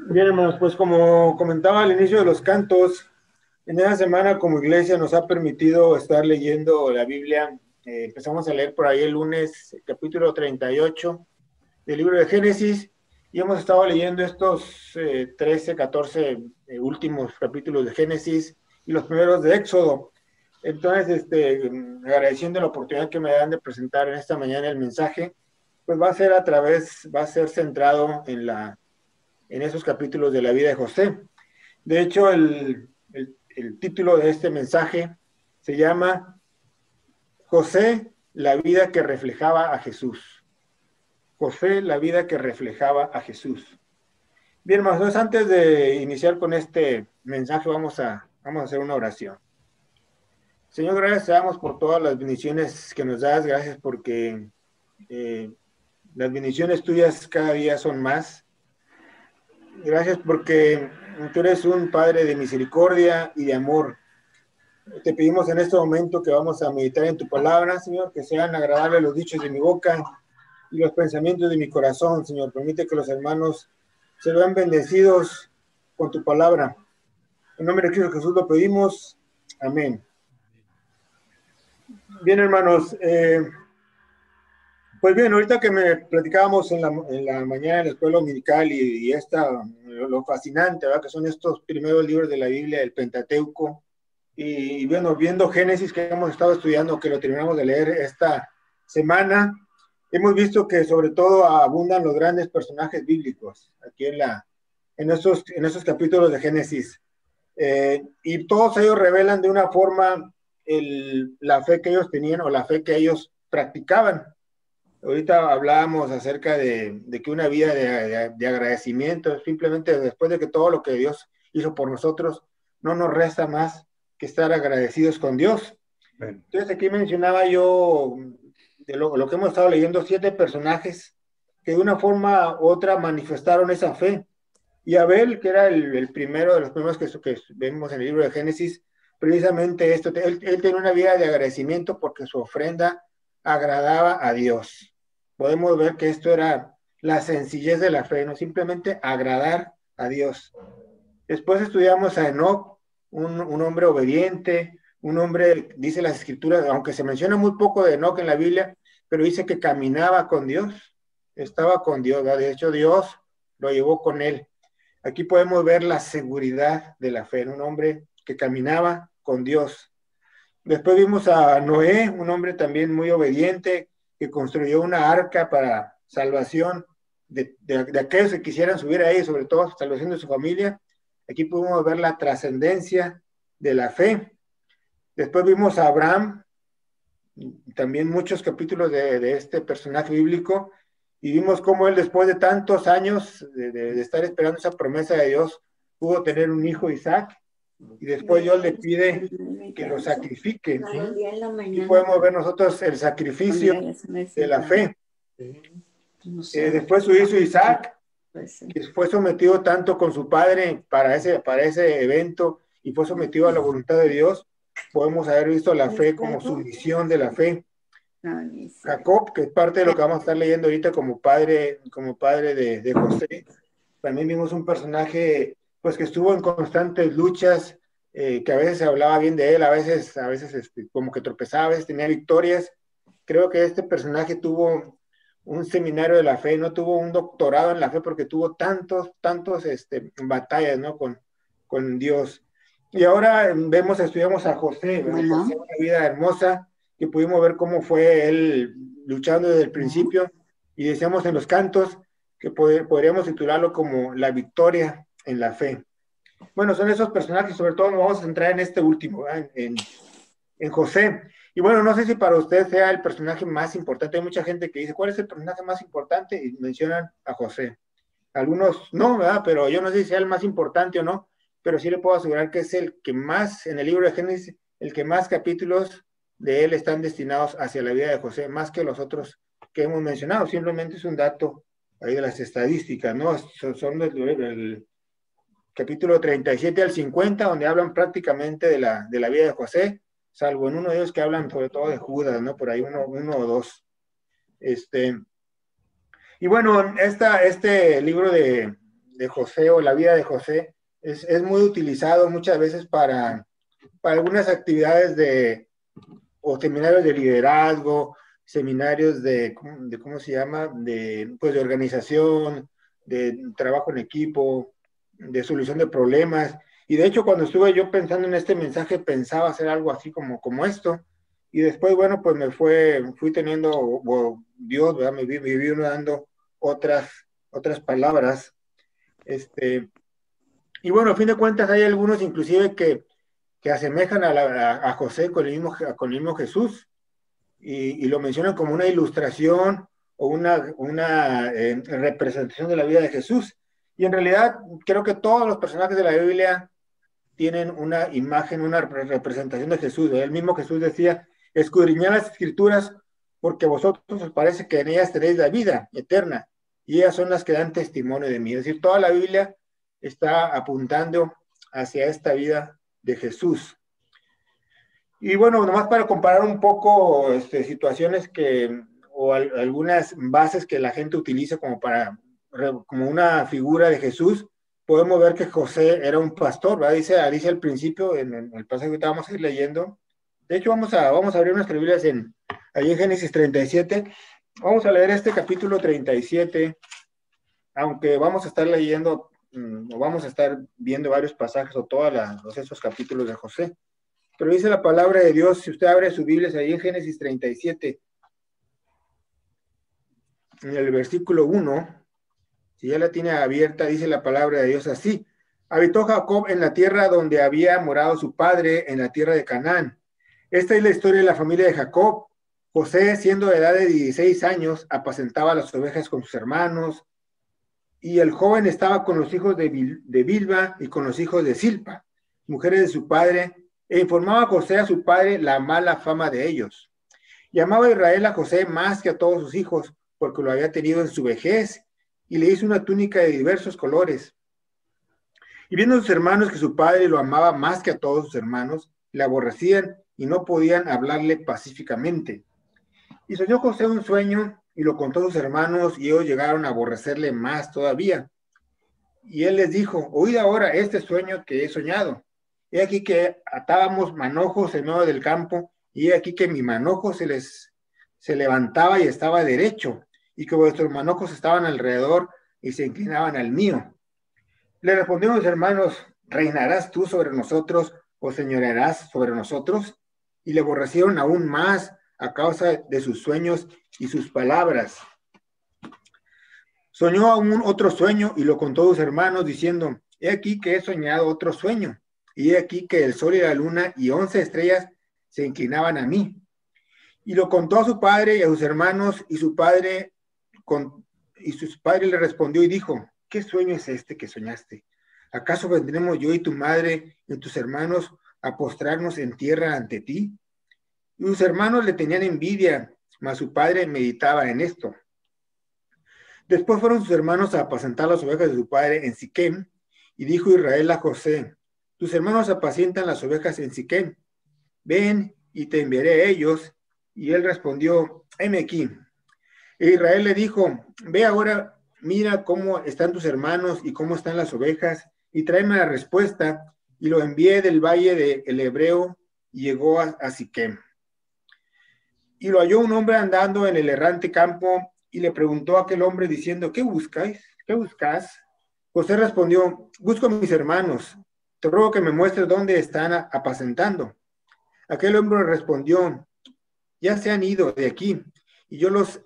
Bien, hermanos, pues como comentaba al inicio de los cantos, en esta semana como iglesia nos ha permitido estar leyendo la Biblia. Empezamos a leer por ahí el lunes el capítulo 38 del libro de Génesis y hemos estado leyendo estos 13, 14 últimos capítulos de Génesis y los primeros de Éxodo. Entonces, agradeciendo la oportunidad que me dan de presentar en esta mañana el mensaje, pues va a ser centrado en esos capítulos de la vida de José. De hecho, el título de este mensaje se llama José, la vida que reflejaba a Jesús. José, la vida que reflejaba a Jesús. Bien, hermanos, antes de iniciar con este mensaje, vamos a hacer una oración. Señor, gracias te damos por todas las bendiciones que nos das. Gracias porque eh, las bendiciones tuyas cada día son más. Gracias porque tú eres un Padre de misericordia y de amor. Te pedimos en este momento que vamos a meditar en tu palabra, Señor, que sean agradables los dichos de mi boca y los pensamientos de mi corazón, Señor. Permite que los hermanos se vean bendecidos con tu palabra. En nombre de Cristo Jesús lo pedimos. Amén. Bien, hermanos, pues bien, ahorita que me platicábamos en la mañana en la escuela dominical lo fascinante, ¿verdad? Que son estos primeros libros de la Biblia, el Pentateuco, y bueno, viendo Génesis que hemos estado estudiando, que lo terminamos de leer esta semana, hemos visto que sobre todo abundan los grandes personajes bíblicos aquí en esos capítulos de Génesis. Y todos ellos revelan de una forma la fe que ellos tenían o la fe que ellos practicaban. Ahorita hablábamos acerca de que una vida de agradecimiento, simplemente después de que todo lo que Dios hizo por nosotros, no nos resta más que estar agradecidos con Dios. Bueno. Entonces aquí mencionaba yo de lo que hemos estado leyendo, 7 personajes que de una forma u otra manifestaron esa fe. Y Abel, que era el primero de los primeros que vemos en el libro de Génesis, precisamente esto, él tenía una vida de agradecimiento porque su ofrenda agradaba a Dios. Podemos ver que esto era la sencillez de la fe, no simplemente agradar a Dios. Después estudiamos a Enoc, un hombre obediente, un hombre, dice las escrituras, aunque se menciona muy poco de Enoc en la Biblia, pero dice que caminaba con Dios, estaba con Dios, ¿verdad? De hecho Dios lo llevó con él. Aquí podemos ver la seguridad de la fe, un hombre que caminaba con Dios. Después vimos a Noé, un hombre también muy obediente, que construyó una arca para salvación de aquellos que quisieran subir ahí, sobre todo salvación de su familia. Aquí podemos ver la trascendencia de la fe. Después vimos a Abraham, también muchos capítulos de este personaje bíblico, y vimos cómo él después de tantos años de estar esperando esa promesa de Dios, pudo tener un hijo, Isaac, y después Dios le pide que lo sacrifique. Y podemos ver nosotros el sacrificio de la fe. Después su hijo Isaac, que fue sometido tanto con su padre para ese evento y fue sometido a la voluntad de Dios, podemos haber visto la fe como sumisión de la fe. Jacob, que es parte de lo que vamos a estar leyendo ahorita como padre de José, también vimos un personaje pues que estuvo en constantes luchas, que a veces se hablaba bien de él, a veces como que tropezaba, a veces tenía victorias. Creo que este personaje tuvo un seminario de la fe, no tuvo un doctorado en la fe porque tuvo tantos batallas, ¿no? Con Dios. Y ahora estudiamos a José, José, una vida hermosa, que pudimos ver cómo fue él luchando desde el principio, y decíamos en los cantos que podríamos titularlo como la victoria en la fe. Bueno, son esos personajes, sobre todo nos vamos a centrar en este último, en José. Y bueno, no sé si para usted sea el personaje más importante. Hay mucha gente que dice, ¿cuál es el personaje más importante? Y mencionan a José. Algunos no, ¿verdad? Pero yo no sé si sea el más importante o no, pero sí le puedo asegurar que es el que más, en el libro de Génesis, el que más capítulos de él están destinados hacia la vida de José, más que los otros que hemos mencionado. Simplemente es un dato ahí de las estadísticas, ¿no? Son del capítulo 37 al 50, donde hablan prácticamente de la vida de José, salvo en uno de ellos que hablan sobre todo de Judas, ¿no? Por ahí uno o dos. Y bueno, este libro de de José o la vida de José es muy utilizado muchas veces para algunas actividades o seminarios de liderazgo, seminarios ¿cómo se llama? Pues de organización, de trabajo en equipo, de solución de problemas. Y de hecho, cuando estuve yo pensando en este mensaje, pensaba hacer algo así como esto. Y después, bueno, pues fui teniendo, Dios, ¿verdad? Me vino dando otras palabras. Y bueno, a fin de cuentas hay algunos inclusive que asemejan a José con el mismo Jesús y lo mencionan como una ilustración o una representación de la vida de Jesús. Y en realidad creo que todos los personajes de la Biblia tienen una imagen, una representación de Jesús. El mismo Jesús decía, escudriñad las escrituras porque vosotros os parece que en ellas tenéis la vida eterna y ellas son las que dan testimonio de mí. Es decir, toda la Biblia está apuntando hacia esta vida de Jesús. Y bueno, nomás para comparar un poco situaciones algunas bases que la gente utiliza como una figura de Jesús, podemos ver que José era un pastor, ¿verdad? Dice al principio, en el pasaje que vamos a ir leyendo. De hecho, vamos a abrir nuestras Biblias ahí en Génesis 37. Vamos a leer este capítulo 37, aunque vamos a estar leyendo, o vamos a estar viendo varios pasajes o todos esos capítulos de José. Pero dice la palabra de Dios, si usted abre su Biblia, ahí en Génesis 37, en el versículo 1, si ya la tiene abierta, dice la palabra de Dios así: habitó Jacob en la tierra donde había morado su padre, en la tierra de Canaán. Esta es la historia de la familia de Jacob. José, siendo de edad de 16 años, apacentaba las ovejas con sus hermanos, y el joven estaba con los hijos de Bilba y con los hijos de Silpa, mujeres de su padre, e informaba a José a su padre la mala fama de ellos. Llamaba Israel a José más que a todos sus hijos, porque lo había tenido en su vejez, y le hizo una túnica de diversos colores. Y viendo sus hermanos que su padre lo amaba más que a todos sus hermanos, le aborrecían y no podían hablarle pacíficamente. Y soñó José un sueño y lo contó a sus hermanos, y ellos llegaron a aborrecerle más todavía. Y él les dijo: oíd ahora este sueño que he soñado. He aquí que atábamos manojos en medio del campo, y he aquí que mi manojo se levantaba y estaba derecho, y que vuestros manojos estaban alrededor y se inclinaban al mío. Le respondieron los hermanos: ¿reinarás tú sobre nosotros o señorearás sobre nosotros? Y le aborrecieron aún más a causa de sus sueños y sus palabras. Soñó aún otro sueño y lo contó a sus hermanos, diciendo: he aquí que he soñado otro sueño, y he aquí que el sol y la luna y 11 estrellas se inclinaban a mí. Y lo contó a su padre y a sus hermanos, y su padre le respondió y dijo: ¿qué sueño es este que soñaste? ¿Acaso vendremos yo y tu madre y tus hermanos a postrarnos en tierra ante ti? Y sus hermanos le tenían envidia, mas su padre meditaba en esto. Después fueron sus hermanos a apacentar las ovejas de su padre en Siquem, y dijo Israel a José: tus hermanos apacientan las ovejas en Siquem, ven y te enviaré a ellos. Y él respondió: heme aquí. E Israel le dijo: ve ahora, mira cómo están tus hermanos y cómo están las ovejas, y tráeme la respuesta. Y lo envié del valle del Hebreo, y llegó a Siquem. Y lo halló un hombre andando en el errante campo, y le preguntó a aquel hombre diciendo: ¿qué buscáis? ¿Qué buscas? José respondió: busco a mis hermanos, te ruego que me muestres dónde están apacentando. Aquel hombre respondió: ya se han ido de aquí, y yo los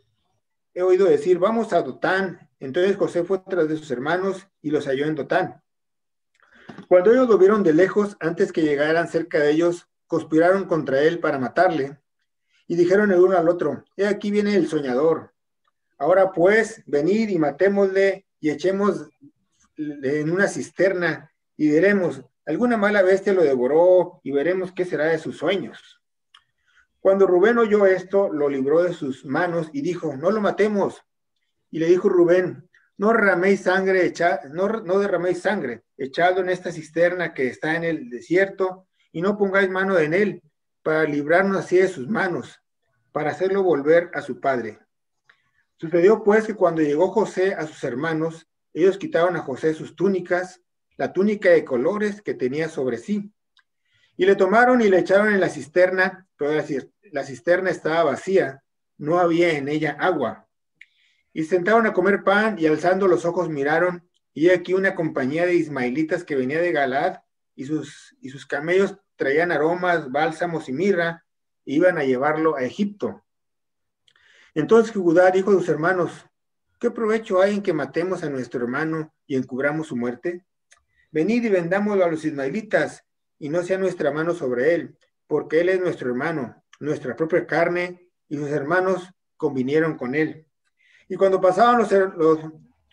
he oído decir: vamos a Dotán. Entonces José fue tras de sus hermanos y los halló en Dotán. Cuando ellos lo vieron de lejos, antes que llegaran cerca de ellos, conspiraron contra él para matarle, y dijeron el uno al otro: he aquí viene el soñador. Ahora pues, venid y matémosle y echemos en una cisterna, y diremos: alguna mala bestia lo devoró, y veremos qué será de sus sueños. Cuando Rubén oyó esto, lo libró de sus manos y dijo: no lo matemos. Y le dijo Rubén: no derraméis sangre, echadlo en esta cisterna que está en el desierto, y no pongáis mano en él, para librarnos así de sus manos, para hacerlo volver a su padre. Sucedió pues que cuando llegó José a sus hermanos, Ellos quitaron a José sus túnicas, la túnica de colores que tenía sobre sí, y le tomaron y le echaron en la cisterna, pero la cisterna estaba vacía, no había en ella agua. Y se sentaron a comer pan y alzando los ojos miraron, y aquí una compañía de ismaelitas que venía de Galaad, y sus camellos traían aromas, bálsamos y mirra, e iban a llevarlo a Egipto. Entonces Judá dijo a sus hermanos, ¿qué provecho hay en que matemos a nuestro hermano y encubramos su muerte? Venid y vendámoslo a los ismaelitas, y no sea nuestra mano sobre él, porque él es nuestro hermano, nuestra propia carne, y sus hermanos convinieron con él. Y cuando pasaban los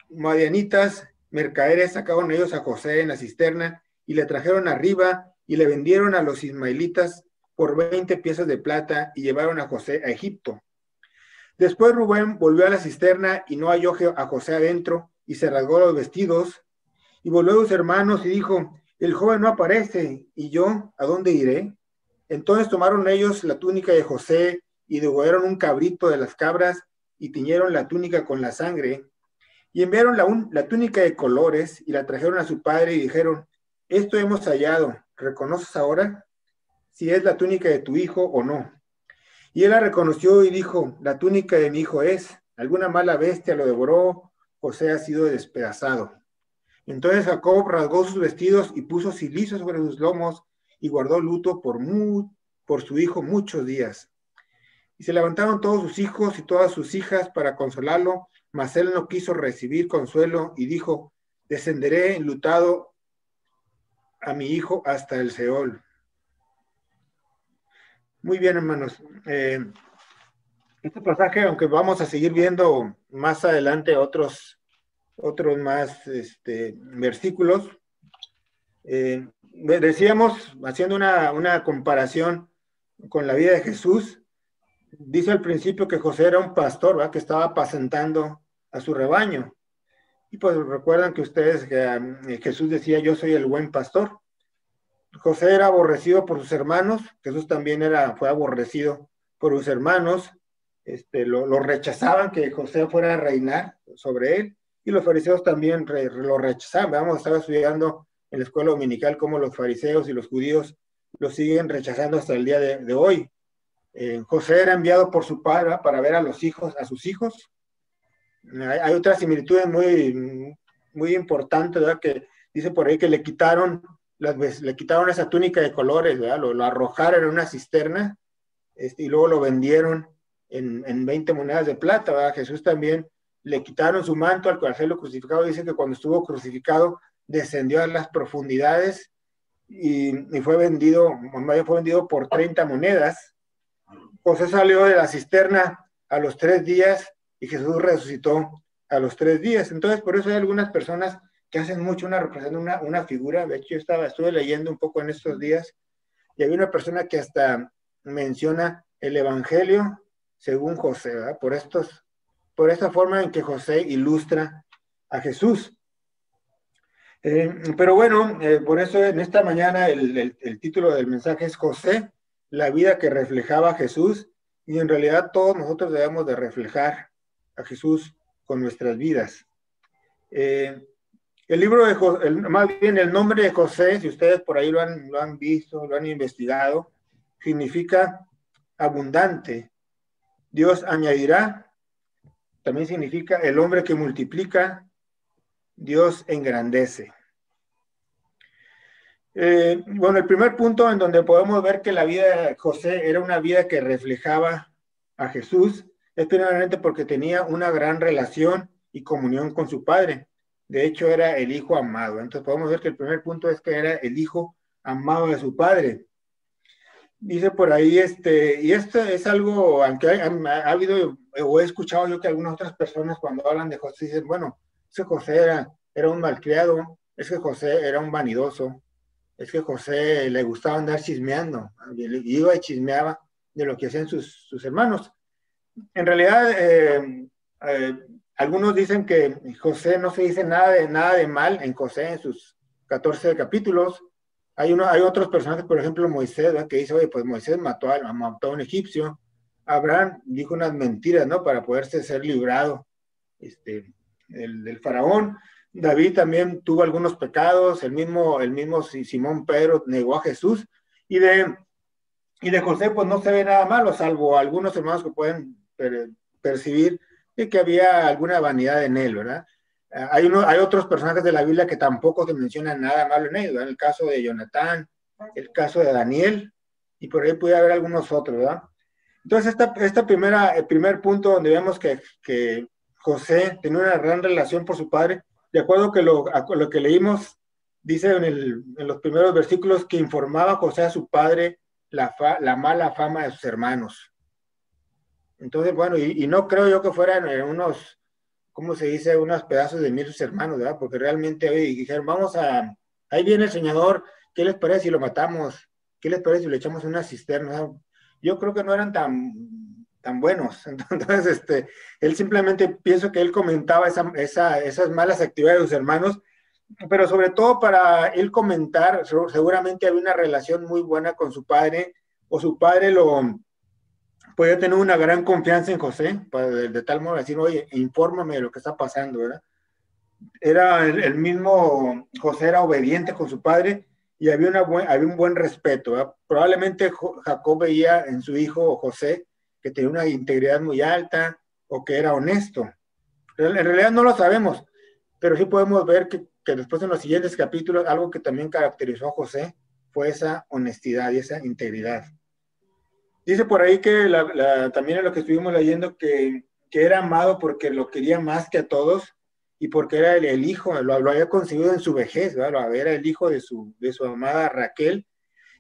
madianitas, mercaderes, sacaron ellos a José en la cisterna, y le trajeron arriba, y le vendieron a los ismaelitas por 20 piezas de plata, y llevaron a José a Egipto. Después Rubén volvió a la cisterna, y no halló a José adentro, y se rasgó los vestidos, y volvió a sus hermanos, y dijo, el joven no aparece, y yo, ¿a dónde iré? Entonces tomaron ellos la túnica de José, y degollaron un cabrito de las cabras, y tiñeron la túnica con la sangre, y enviaron la túnica de colores, y la trajeron a su padre, y dijeron, esto hemos hallado, ¿reconoces ahora si es la túnica de tu hijo o no? Y él la reconoció y dijo, la túnica de mi hijo es, alguna mala bestia lo devoró, José ha sido despedazado. Entonces Jacob rasgó sus vestidos y puso cilicio sobre sus lomos y guardó luto por su hijo muchos días. Y se levantaron todos sus hijos y todas sus hijas para consolarlo, mas él no quiso recibir consuelo y dijo, descenderé enlutado a mi hijo hasta el Seol. Muy bien, hermanos. Este pasaje, aunque vamos a seguir viendo más adelante otros más versículos, decíamos, haciendo una comparación con la vida de Jesús, dice al principio que José era un pastor, ¿verdad? Que estaba apacentando a su rebaño. Y pues recuerdan que ustedes, Jesús decía, yo soy el buen pastor. José era aborrecido por sus hermanos, Jesús también fue aborrecido por sus hermanos, lo rechazaban que José fuera a reinar sobre él, y los fariseos también lo rechazaban. Vamos a estar estudiando en la escuela dominical cómo los fariseos y los judíos lo siguen rechazando hasta el día de hoy. José era enviado por su padre para ver a sus hijos. Hay otras similitudes muy importantes, ¿verdad? Que dice por ahí que le quitaron esa túnica de colores, ¿verdad? Lo arrojaron en una cisterna, y luego lo vendieron en 20 monedas de plata, ¿verdad? Jesús también le quitaron su manto al hacerlo crucificado. Dice que cuando estuvo crucificado descendió a las profundidades y fue vendido por 30 monedas. José salió de la cisterna a los 3 días y Jesús resucitó a los 3 días. Entonces, por eso hay algunas personas que hacen mucho representando una figura. De hecho, yo estuve leyendo un poco en estos días y había una persona que hasta menciona el Evangelio según José, ¿verdad? Por esta forma en que José ilustra a Jesús. Pero bueno, por eso en esta mañana el título del mensaje es José, la vida que reflejaba a Jesús, y en realidad todos nosotros debemos de reflejar a Jesús con nuestras vidas. El libro de más bien el nombre de José, si ustedes por ahí lo han visto, lo han investigado, significa abundante. Dios añadirá, también significa el hombre que multiplica, Dios engrandece. Bueno, el primer punto en donde podemos ver que la vida de José era una vida que reflejaba a Jesús es primeramente porque tenía una gran relación y comunión con su padre. De hecho, era el hijo amado. Entonces podemos ver que el primer punto es que era el hijo amado de su padre. Dice por ahí, y esto es algo, aunque ha habido, o he escuchado yo que algunas otras personas cuando hablan de José dicen, bueno, ese José era un malcriado, ese José era un vanidoso, es que José le gustaba andar chismeando, y iba y chismeaba de lo que hacían sus hermanos. En realidad, algunos dicen que José no se dice nada de mal en José en sus 14 capítulos. Hay otros personajes, por ejemplo, Moisés, ¿verdad? Que dice, oye, pues Moisés mató a un egipcio. Abraham dijo unas mentiras, ¿no? Para poderse ser librado del faraón. David también tuvo algunos pecados, el mismo Simón Pedro negó a Jesús, y de José pues no se ve nada malo, salvo algunos hermanos que pueden percibir de que había alguna vanidad en él, ¿verdad? Hay otros personajes de la Biblia que tampoco se menciona nada malo en ellos, ¿verdad? El caso de Jonatán, el caso de Daniel, y por ahí puede haber algunos otros, ¿verdad? Entonces, el primer punto donde vemos que José tenía una gran relación por su padre, de acuerdo a lo que leímos, dice en los primeros versículos que informaba José a su padre la mala fama de sus hermanos. Entonces, bueno, y no creo yo que fueran unos, ¿cómo se dice? Unos pedazos de mil sus hermanos, ¿verdad? Porque realmente dijeron, ahí viene el Señor, ¿qué les parece si lo matamos? ¿Qué les parece si le echamos una cisterna? Yo creo que no eran tan buenos. Entonces, él simplemente pienso que él comentaba esas malas actividades de sus hermanos, pero sobre todo para él comentar, seguramente había una relación muy buena con su padre, o su padre podía tener una gran confianza en José, de tal modo decir, oye, infórmame de lo que está pasando, ¿verdad? Era el mismo José era obediente con su padre y había un buen respeto, ¿verdad? Probablemente Jacob veía en su hijo José que tenía una integridad muy alta o que era honesto. En realidad no lo sabemos, pero sí podemos ver que después en los siguientes capítulos algo que también caracterizó a José fue esa honestidad y esa integridad. Dice por ahí que también en lo que estuvimos leyendo que era amado porque lo quería más que a todos y porque era el hijo, lo había conseguido en su vejez, ¿verdad? Era el hijo de su amada Raquel.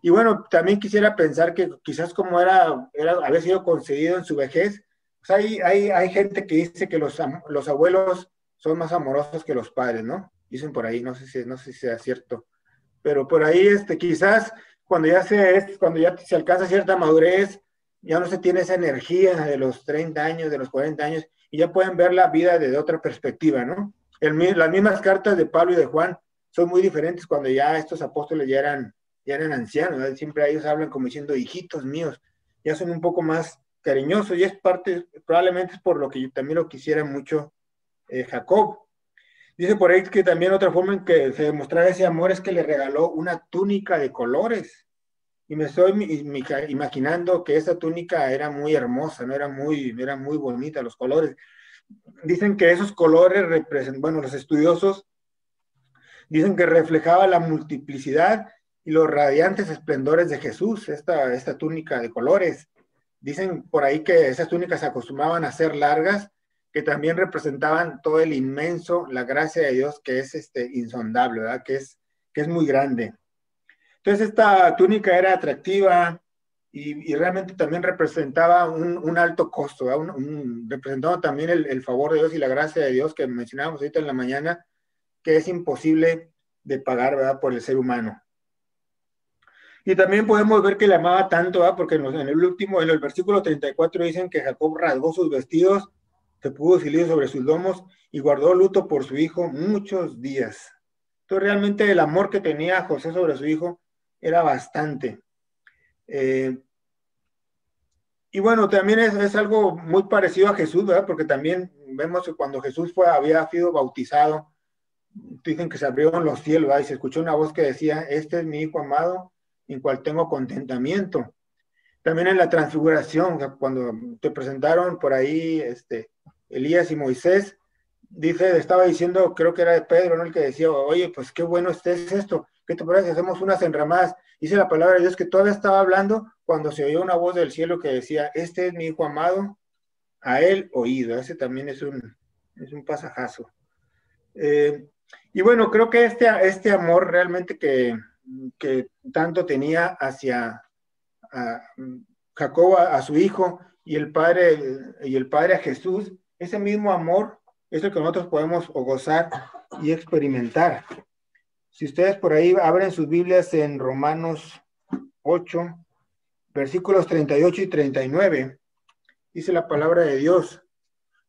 Y bueno, también quisiera pensar que quizás como había sido concedido en su vejez, pues hay gente que dice que los abuelos son más amorosos que los padres, ¿no? Dicen por ahí, no sé si sea cierto, pero por ahí quizás cuando ya se alcanza cierta madurez, ya no se tiene esa energía de los 30 años, de los 40 años, y ya pueden ver la vida desde otra perspectiva, ¿no? Las mismas cartas de Pablo y de Juan son muy diferentes cuando ya estos apóstoles ya eran ancianos, ¿verdad? Siempre ellos hablan como diciendo, hijitos míos, ya son un poco más cariñosos, y probablemente es por lo que yo también lo quisiera mucho Jacob. Dice por ahí que también otra forma en que se demostraba ese amor es que le regaló una túnica de colores. Y me estoy imaginando que esa túnica era muy hermosa, ¿no? Era muy bonita, los colores. Dicen que esos colores los estudiosos dicen que reflejaba la multiplicidad y los radiantes esplendores de Jesús, esta túnica de colores. Dicen por ahí que esas túnicas se acostumbraban a ser largas, que también representaban todo el inmenso, la gracia de Dios que es insondable, ¿verdad? Que es muy grande. Entonces esta túnica era atractiva y realmente también representaba un alto costo, ¿verdad? Representaba también el favor de Dios y la gracia de Dios que mencionábamos ahorita en la mañana, que es imposible de pagar, ¿verdad? Por el ser humano. Y también podemos ver que le amaba tanto, ¿verdad? Porque en el versículo 34 dicen que Jacob rasgó sus vestidos, se puso cilicio sobre sus lomos y guardó luto por su hijo muchos días. Entonces realmente el amor que tenía José sobre su hijo era bastante. Y bueno, también es algo muy parecido a Jesús, ¿verdad? Porque también vemos que cuando Jesús había sido bautizado, dicen que se abrieron los cielos, ¿verdad? Y se escuchó una voz que decía, este es mi hijo amado, en cual tengo contentamiento. También en la transfiguración, cuando te presentaron por ahí Elías y Moisés, estaba diciendo, creo que era de Pedro, ¿no? El que decía, oye, pues qué bueno es esto, ¿qué te parece si hacemos unas enramadas? Dice la palabra de Dios que todavía estaba hablando cuando se oyó una voz del cielo que decía, este es mi hijo amado, a él oído. Ese también es un pasajazo. Y bueno, creo que este amor realmente que tanto tenía hacia Jacob a su hijo y el padre a Jesús, ese mismo amor es el que nosotros podemos gozar y experimentar. Si ustedes por ahí abren sus Biblias en Romanos 8, versículos 38 y 39, dice la palabra de Dios,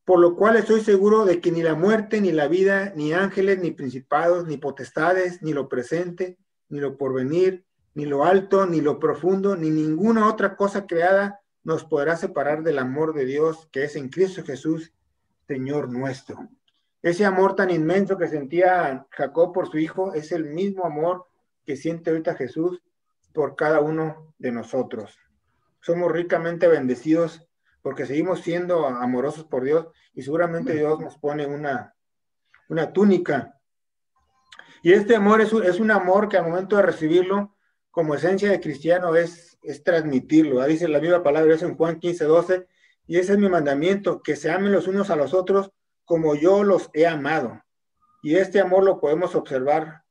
por lo cual estoy seguro de que ni la muerte, ni la vida, ni ángeles, ni principados, ni potestades, ni lo presente, ni lo porvenir, ni lo alto, ni lo profundo, ni ninguna otra cosa creada nos podrá separar del amor de Dios que es en Cristo Jesús, Señor nuestro. Ese amor tan inmenso que sentía Jacob por su hijo es el mismo amor que siente ahorita Jesús por cada uno de nosotros. Somos ricamente bendecidos porque seguimos siendo amorosos por Dios y seguramente Dios nos pone una túnica. Y este amor es un amor que al momento de recibirlo, como esencia de cristiano, es transmitirlo. ¿Verdad? Dice la misma palabra, eso en Juan 15:12, y ese es mi mandamiento, que se amen los unos a los otros como yo los he amado. Y este amor lo podemos observar.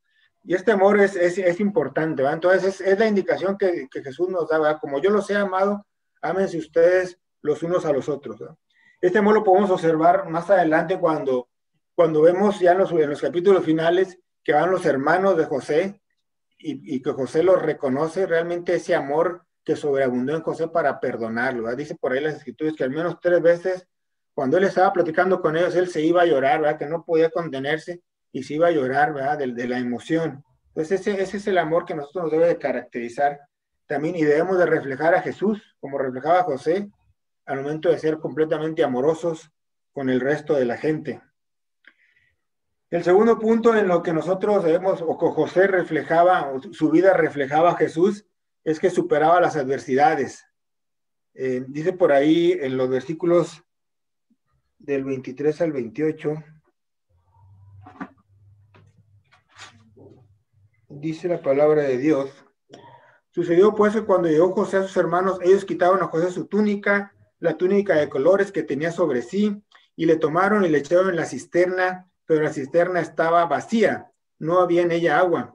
Y este amor es importante, ¿verdad? Entonces es la indicación que Jesús nos da, ¿verdad? Como yo los he amado, ámense ustedes los unos a los otros, ¿verdad? Este amor lo podemos observar más adelante cuando vemos ya en los capítulos finales que van los hermanos de José y que José los reconoce realmente ese amor que sobreabundó en José para perdonarlo, ¿verdad? Dice por ahí las escrituras que al menos 3 veces cuando él estaba platicando con ellos, él se iba a llorar, ¿verdad? Que no podía contenerse y se iba a llorar, ¿verdad? De la emoción. Entonces ese es el amor que nosotros nos debe de caracterizar también y debemos de reflejar a Jesús como reflejaba a José al momento de ser completamente amorosos con el resto de la gente. El segundo punto en lo que nosotros debemos, o que José reflejaba, o su vida reflejaba a Jesús, es que superaba las adversidades. Dice por ahí en los versículos del 23 al 28, dice la palabra de Dios. Sucedió pues que cuando llegó José a sus hermanos, ellos quitaron a José su túnica, la túnica de colores que tenía sobre sí, y le tomaron y le echaron en la cisterna, pero la cisterna estaba vacía, no había en ella agua.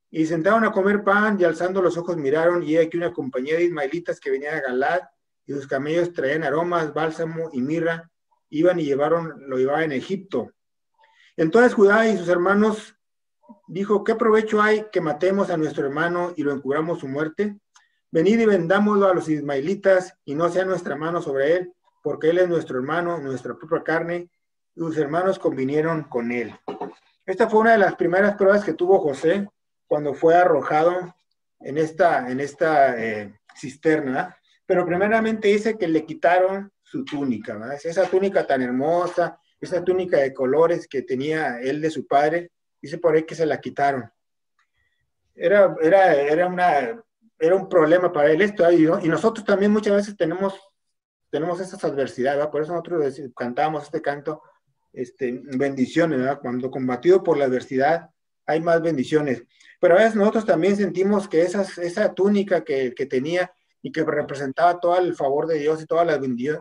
Y sentaron a comer pan, y alzando los ojos miraron, y aquí una compañía de ismaelitas que venían a Galaad, y sus camellos traían aromas, bálsamo y mirra, iban y lo llevaban en Egipto. Entonces Judá y sus hermanos dijo, ¿qué provecho hay que matemos a nuestro hermano y lo encubramos su muerte? Venid y vendámoslo a los ismaelitas y no sea nuestra mano sobre él, porque él es nuestro hermano, nuestra propia carne, y sus hermanos convinieron con él. Esta fue una de las primeras pruebas que tuvo José cuando fue arrojado en esta cisterna, ¿verdad? Pero primeramente dice que le quitaron su túnica, ¿verdad? Esa túnica tan hermosa, esa túnica de colores que tenía él de su padre, dice por ahí que se la quitaron. Era un problema para él esto, y nosotros también muchas veces tenemos esas adversidades, ¿verdad? Por eso nosotros cantábamos este canto, bendiciones, ¿verdad? Cuando combatido por la adversidad hay más bendiciones. Pero a veces nosotros también sentimos que esa túnica que tenía y que representaba todo el favor de Dios y todas las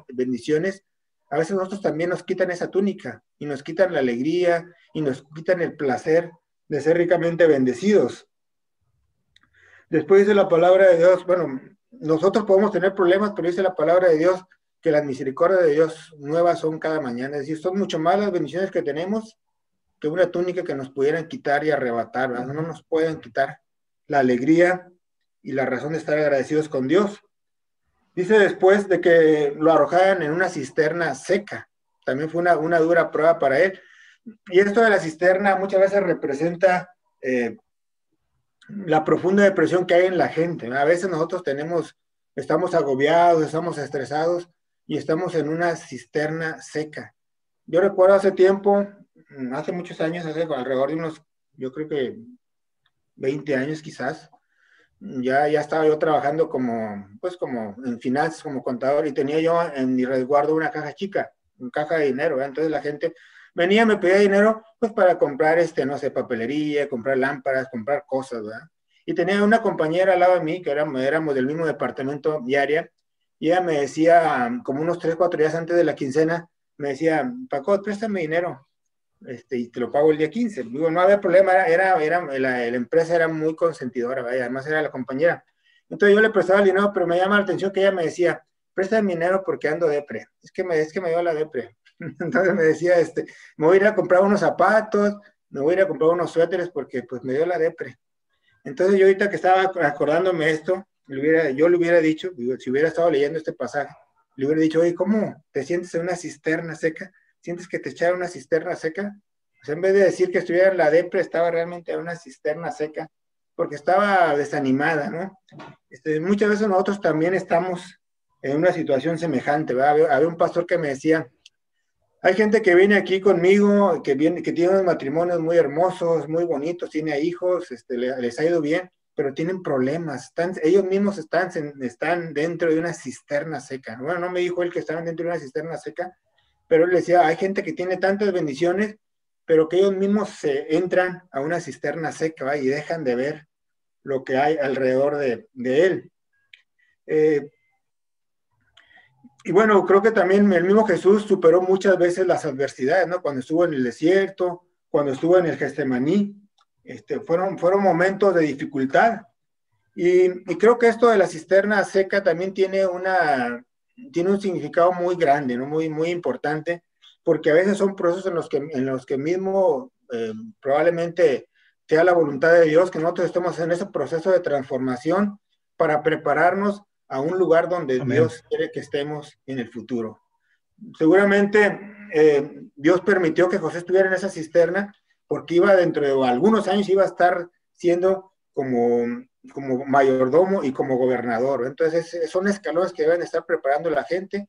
bendiciones, a veces nosotros también nos quitan esa túnica y nos quitan la alegría y nos quitan el placer de ser ricamente bendecidos. Después dice la palabra de Dios, bueno, nosotros podemos tener problemas, pero dice la palabra de Dios que las misericordias de Dios nuevas son cada mañana. Es decir, son mucho más las bendiciones que tenemos que una túnica que nos pudieran quitar y arrebatar, ¿verdad? No nos pueden quitar la alegría y la razón de estar agradecidos con Dios. Dice después de que lo arrojaran en una cisterna seca. También fue una dura prueba para él. Y esto de la cisterna muchas veces representa la profunda depresión que hay en la gente, ¿no? A veces nosotros estamos agobiados, estamos estresados y estamos en una cisterna seca. Yo recuerdo hace tiempo, hace muchos años, hace alrededor de unos, yo creo que 20 años quizás, ya estaba yo trabajando como en finanzas, como contador, y tenía yo en mi resguardo una caja chica, una caja de dinero, ¿verdad? Entonces la gente venía, me pedía dinero, pues para comprar, no sé, papelería, comprar lámparas, comprar cosas, ¿verdad? Y tenía una compañera al lado de mí, que éramos del mismo departamento diaria, y ella me decía, como unos 3, 4 días antes de la quincena, me decía, Paco, préstame dinero, y te lo pago el día 15. Digo, no había problema, la empresa era muy consentidora, ¿verdad? Y además era la compañera. Entonces yo le prestaba el dinero, pero me llama la atención que ella me decía, préstame dinero porque ando depre. Es que me dio la depre. Entonces me decía, me voy a ir a comprar unos zapatos, me voy a ir a comprar unos suéteres porque pues me dio la depre. Entonces yo ahorita que estaba acordándome esto, yo le hubiera dicho, digo, si hubiera estado leyendo este pasaje, le hubiera dicho, oye, ¿cómo te sientes en una cisterna seca? ¿Sientes que te echaron una cisterna seca? Pues en vez de decir que estuviera en la depre, estaba realmente en una cisterna seca, porque estaba desanimada, ¿no? Muchas veces nosotros también estamos en una situación semejante, ¿verdad? Había un pastor que me decía, Hay gente que viene aquí conmigo, que tiene unos matrimonios muy hermosos, muy bonitos, tiene hijos, les ha ido bien, pero tienen problemas. Ellos mismos están dentro de una cisterna seca. Bueno, no me dijo él que estaban dentro de una cisterna seca, pero él decía, hay gente que tiene tantas bendiciones, pero que ellos mismos se entran a una cisterna seca, ¿va? Y dejan de ver lo que hay alrededor de él. Y bueno, creo que también el mismo Jesús superó muchas veces las adversidades, ¿no? Cuando estuvo en el desierto, cuando estuvo en el Getsemaní, fueron momentos de dificultad. Y creo que esto de la cisterna seca también tiene un significado muy grande, ¿no? Muy, muy importante, porque a veces son procesos en los que mismo probablemente sea la voluntad de Dios que nosotros estemos en ese proceso de transformación para prepararnos a un lugar donde Amén. Dios quiere que estemos en el futuro. Seguramente Dios permitió que José estuviera en esa cisterna porque dentro de algunos años iba a estar siendo como mayordomo y como gobernador. Entonces son escalones que deben estar preparando la gente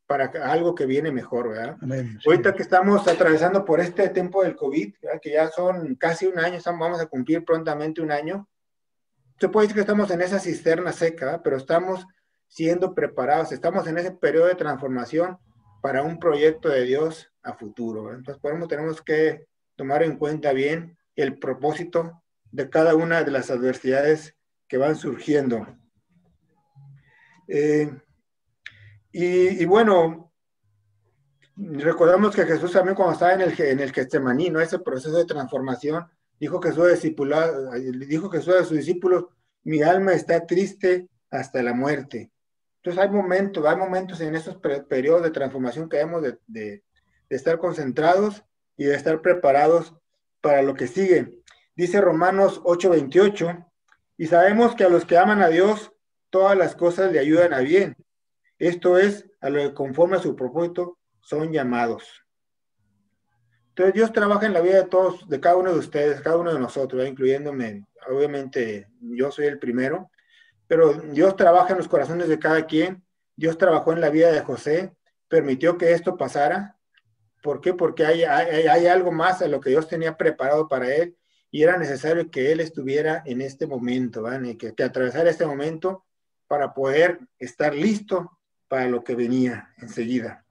para algo que viene mejor, ¿verdad? Amén. Ahorita que estamos atravesando por este tiempo del COVID, ¿verdad? Que ya son casi un año, vamos a cumplir prontamente un año, se puede decir que estamos en esa cisterna seca, ¿verdad? Pero estamos siendo preparados, estamos en ese periodo de transformación para un proyecto de Dios a futuro, ¿verdad? Entonces, por eso tenemos que tomar en cuenta bien el propósito de cada una de las adversidades que van surgiendo. Y bueno, recordamos que Jesús también cuando estaba en el Getsemaní, ¿no? Ese proceso de transformación, dijo Jesús a sus discípulos, mi alma está triste hasta la muerte. Entonces hay momentos en esos periodos de transformación que debemos de estar concentrados y de estar preparados para lo que sigue. Dice Romanos 8:28, y sabemos que a los que aman a Dios, todas las cosas le ayudan a bien. Esto es, a lo que conforme a su propósito son llamados. Entonces Dios trabaja en la vida de todos, de cada uno de ustedes, cada uno de nosotros, ¿eh? Incluyéndome, obviamente yo soy el primero, pero Dios trabaja en los corazones de cada quien. Dios trabajó en la vida de José, permitió que esto pasara. ¿Por qué? Porque hay algo más a lo que Dios tenía preparado para él y era necesario que él estuviera en este momento, ¿vale? Que atravesara este momento para poder estar listo para lo que venía enseguida.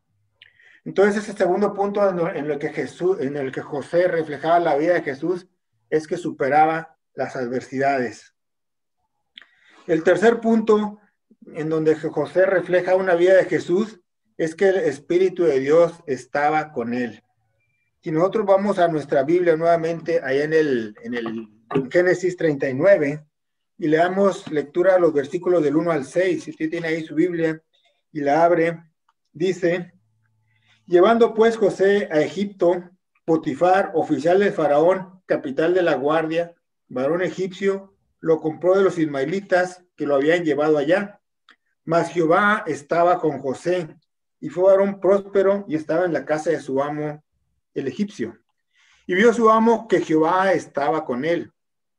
Entonces, ese segundo punto en el que José reflejaba la vida de Jesús es que superaba las adversidades. El tercer punto en donde José refleja una vida de Jesús es que el Espíritu de Dios estaba con él. Si nosotros vamos a nuestra Biblia nuevamente, allá en Génesis 39, y le damos lectura a los versículos del 1 al 6, si usted tiene ahí su Biblia y la abre, dice, llevando pues José a Egipto, Potifar, oficial del faraón, capital de la guardia, varón egipcio, lo compró de los ismaelitas que lo habían llevado allá. Mas Jehová estaba con José, y fue varón próspero y estaba en la casa de su amo, el egipcio. Y vio su amo que Jehová estaba con él,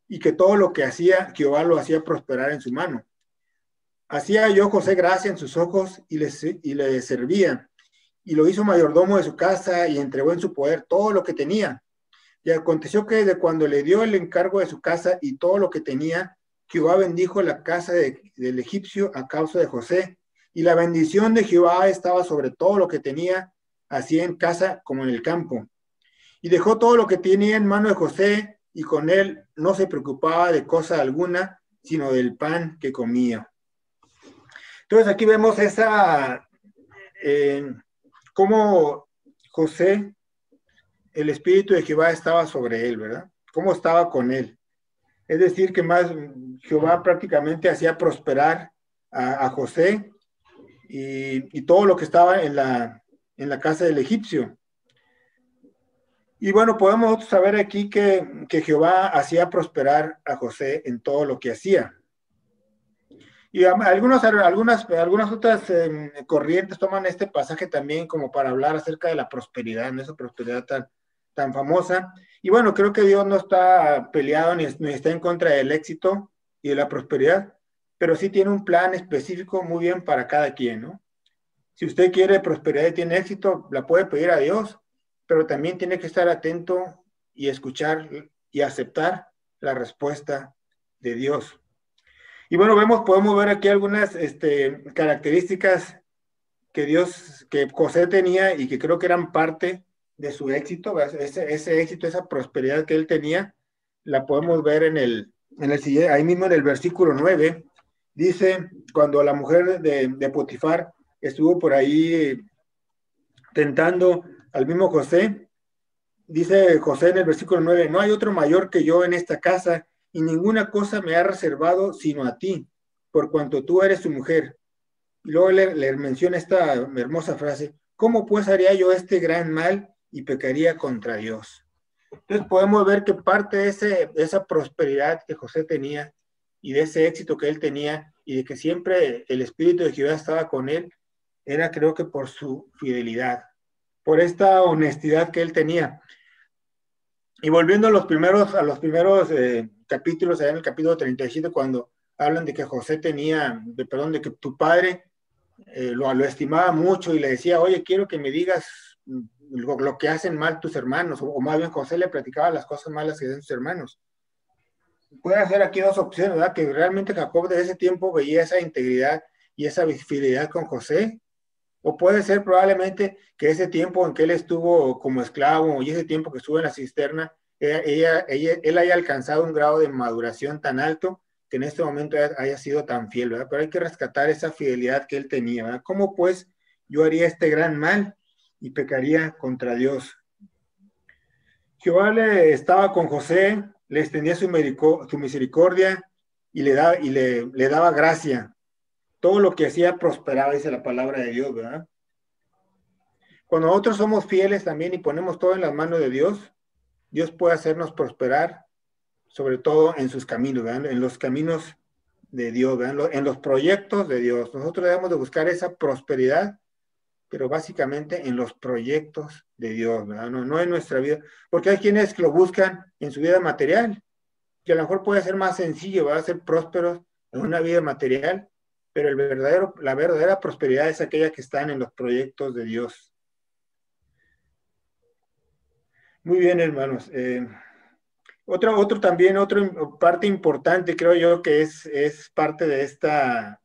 y que todo lo que hacía, Jehová lo hacía prosperar en su mano. Hacía yo José gracia en sus ojos y le servía, y lo hizo mayordomo de su casa y entregó en su poder todo lo que tenía. Y aconteció que desde cuando le dio el encargo de su casa y todo lo que tenía, Jehová bendijo la casa del egipcio a causa de José, y la bendición de Jehová estaba sobre todo lo que tenía, así en casa como en el campo. Y dejó todo lo que tenía en mano de José, y con él no se preocupaba de cosa alguna, sino del pan que comía. Entonces aquí vemos cómo José, el Espíritu de Jehová estaba sobre él, ¿verdad? Cómo estaba con él. Es decir, que más Jehová prácticamente hacía prosperar a José y todo lo que estaba en la casa del egipcio. Y bueno, podemos saber aquí que Jehová hacía prosperar a José en todo lo que hacía. Y algunas otras corrientes toman este pasaje también como para hablar acerca de la prosperidad, ¿no? Esa prosperidad tan famosa. Y bueno, creo que Dios no está peleado ni está en contra del éxito y de la prosperidad, pero sí tiene un plan específico muy bien para cada quien, ¿no? Si usted quiere prosperidad y tiene éxito, la puede pedir a Dios, pero también tiene que estar atento y escuchar y aceptar la respuesta de Dios. Y bueno, podemos ver aquí algunas características que José tenía y que creo que eran parte de su éxito, ese éxito, esa prosperidad que él tenía, la podemos ver ahí mismo en el versículo 9. Dice, cuando la mujer de Potifar estuvo por ahí tentando al mismo José, dice José en el versículo 9, no hay otro mayor que yo en esta casa, y ninguna cosa me ha reservado sino a ti, por cuanto tú eres su mujer. Y luego le menciona esta hermosa frase, ¿cómo pues haría yo este gran mal y pecaría contra Dios? Entonces podemos ver que parte de esa prosperidad que José tenía y de ese éxito que él tenía y de que siempre el Espíritu de Jehová estaba con él, era creo que por su fidelidad, por esta honestidad que él tenía. Y volviendo a los primeros capítulos, allá en el capítulo 37, cuando hablan de que José de que tu padre lo estimaba mucho y le decía, oye, quiero que me digas lo que hacen mal tus hermanos, o más bien José le platicaba las cosas malas que hacen sus hermanos. Puede hacer aquí dos opciones, ¿verdad? Que realmente Jacob de ese tiempo veía esa integridad y esa fidelidad con José, o puede ser probablemente que ese tiempo en que él estuvo como esclavo y ese tiempo que estuvo en la cisterna, él haya alcanzado un grado de maduración tan alto que en este momento haya sido tan fiel, ¿verdad? Pero hay que rescatar esa fidelidad que él tenía, ¿verdad? ¿Cómo pues yo haría este gran mal y pecaría contra Dios? Jehová estaba con José, le extendía su misericordia y le daba gracia. Todo lo que hacía prosperaba, dice la palabra de Dios, ¿verdad? Cuando nosotros somos fieles también y ponemos todo en las manos de Dios, Dios puede hacernos prosperar, sobre todo en sus caminos, ¿verdad? En los caminos de Dios, ¿verdad? En los proyectos de Dios. Nosotros debemos de buscar esa prosperidad, pero básicamente en los proyectos de Dios, ¿verdad? No en nuestra vida, porque hay quienes que lo buscan en su vida material, que a lo mejor puede ser más sencillo, va a ser prósperos en una vida material, pero la verdadera prosperidad es aquella que está en los proyectos de Dios. Muy bien, hermanos. Otra parte importante, creo yo, que es parte de esta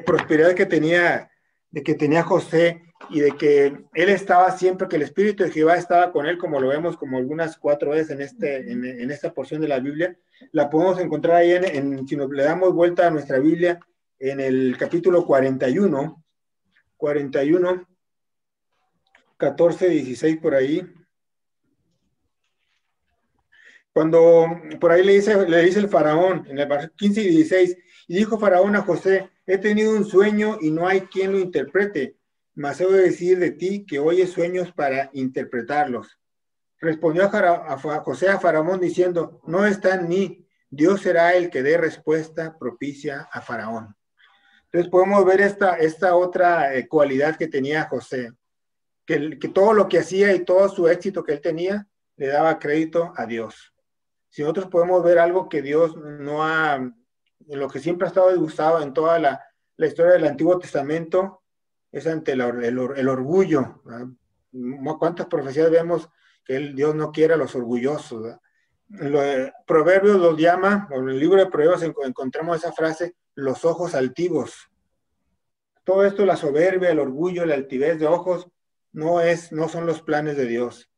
prosperidad que tenía José, y de que él estaba siempre, que el Espíritu de Jehová estaba con él, como lo vemos como algunas 4 veces en esta porción de la Biblia. La podemos encontrar ahí si nos le damos vuelta a nuestra Biblia, en el capítulo 41, 14, 16 por ahí. Cuando por ahí le dice el faraón, en el versículo 15 y 16, y dijo Faraón a José, he tenido un sueño y no hay quien lo interprete, mas he de decir de ti que oyes sueños para interpretarlos. Respondió José a Faraón diciendo, no está en mí, Dios será el que dé respuesta propicia a Faraón. Entonces podemos ver esta otra cualidad que tenía José, que todo lo que hacía y todo su éxito que él tenía, le daba crédito a Dios. Si nosotros podemos ver algo que Dios en lo que siempre ha estado disgustado en toda la historia del Antiguo Testamento, es ante el orgullo, ¿verdad? ¿Cuántas profecías vemos que Dios no quiere a los orgullosos? Proverbios los llama, o en el libro de Proverbios encontramos esa frase, los ojos altivos. Todo esto, la soberbia, el orgullo, la altivez de ojos, no son los planes de Dios.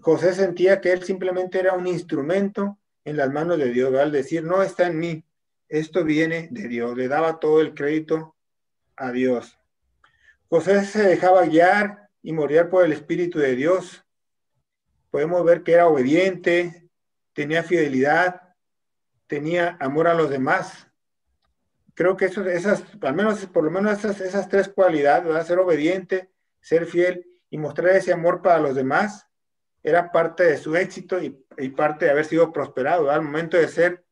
José sentía que él simplemente era un instrumento en las manos de Dios, al decir, no está en mí, esto viene de Dios, le daba todo el crédito a Dios. José se dejaba guiar y morir por el Espíritu de Dios. Podemos ver que era obediente, tenía fidelidad, tenía amor a los demás. Creo que por lo menos esas 3 cualidades, ¿verdad? Ser obediente, ser fiel y mostrar ese amor para los demás, era parte de su éxito y parte de haber sido prosperado, ¿verdad? Al momento de ser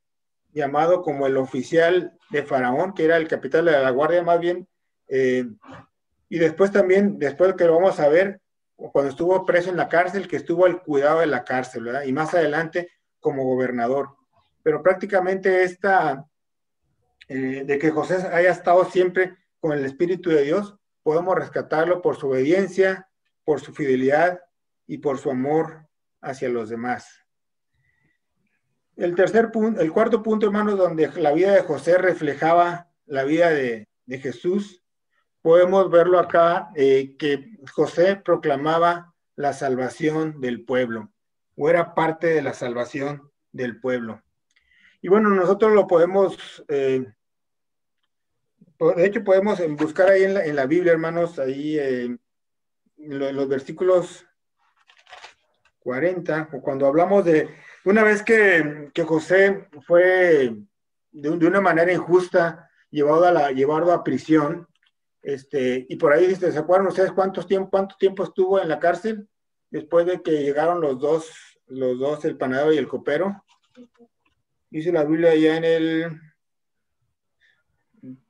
llamado como el oficial de Faraón, que era el capitán de la guardia más bien, y después que lo vamos a ver, cuando estuvo preso en la cárcel, que estuvo al cuidado de la cárcel, ¿verdad? Y más adelante como gobernador. Pero prácticamente de que José haya estado siempre con el Espíritu de Dios, podemos rescatarlo por su obediencia, por su fidelidad y por su amor hacia los demás. El cuarto punto, hermanos, donde la vida de José reflejaba la vida de Jesús, podemos verlo acá, que José proclamaba la salvación del pueblo, o era parte de la salvación del pueblo. Y bueno, nosotros lo podemos, de hecho podemos buscar ahí en la Biblia, hermanos, ahí en los versículos 40, o cuando hablamos de una vez que José fue de una manera injusta llevado a prisión, y por ahí, ¿se acuerdan ustedes cuánto tiempo estuvo en la cárcel? Después de que llegaron los dos, el panadero y el copero. Dice la Biblia allá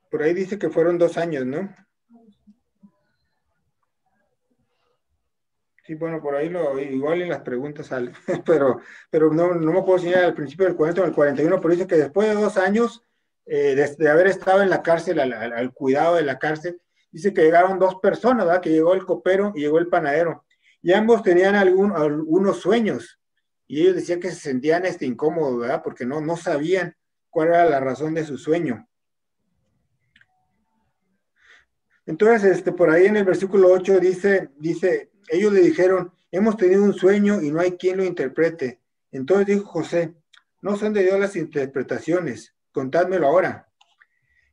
por ahí dice que fueron 2 años, ¿no? Sí, bueno, por ahí igual en las preguntas sale, pero no me puedo enseñar al principio del 40 o el 41, pero dice que después de 2 años de haber estado en la cárcel, al cuidado de la cárcel, dice que llegaron 2 personas, ¿verdad? Que llegó el copero y llegó el panadero, y ambos tenían algunos sueños, y ellos decían que se sentían incómodos, ¿verdad? Porque no sabían cuál era la razón de su sueño. Entonces, por ahí en el versículo 8 dice, ellos le dijeron, hemos tenido un sueño y no hay quien lo interprete. Entonces dijo José, no son de Dios las interpretaciones, contádmelo ahora.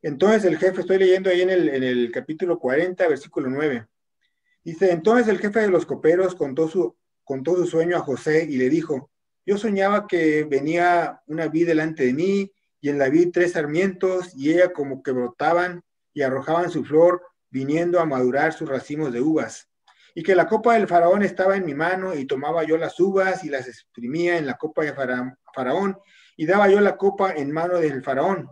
Entonces el jefe, estoy leyendo ahí en el capítulo 40, versículo 9. Dice, entonces el jefe de los coperos contó su sueño a José y le dijo, yo soñaba que venía una vid delante de mí y en la vid 3 sarmientos y ella como que brotaban y arrojaban su flor, viniendo a madurar sus racimos de uvas, y que la copa del faraón estaba en mi mano, y tomaba yo las uvas y las exprimía en la copa de faraón, y daba yo la copa en mano del faraón.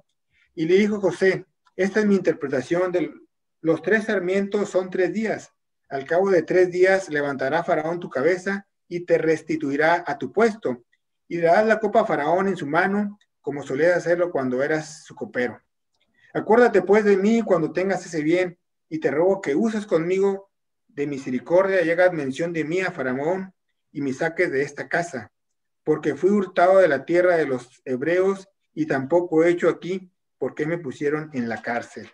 Y le dijo José, esta es mi interpretación de los 3 sarmientos, son 3 días. Al cabo de 3 días levantará faraón tu cabeza y te restituirá a tu puesto, y darás la copa a faraón en su mano, como solías hacerlo cuando eras su copero. Acuérdate pues de mí cuando tengas ese bien, y te ruego que uses conmigo de misericordia y hagas mención de mí a Faraón y me saques de esta casa, porque fui hurtado de la tierra de los hebreos y tampoco he hecho aquí porque me pusieron en la cárcel.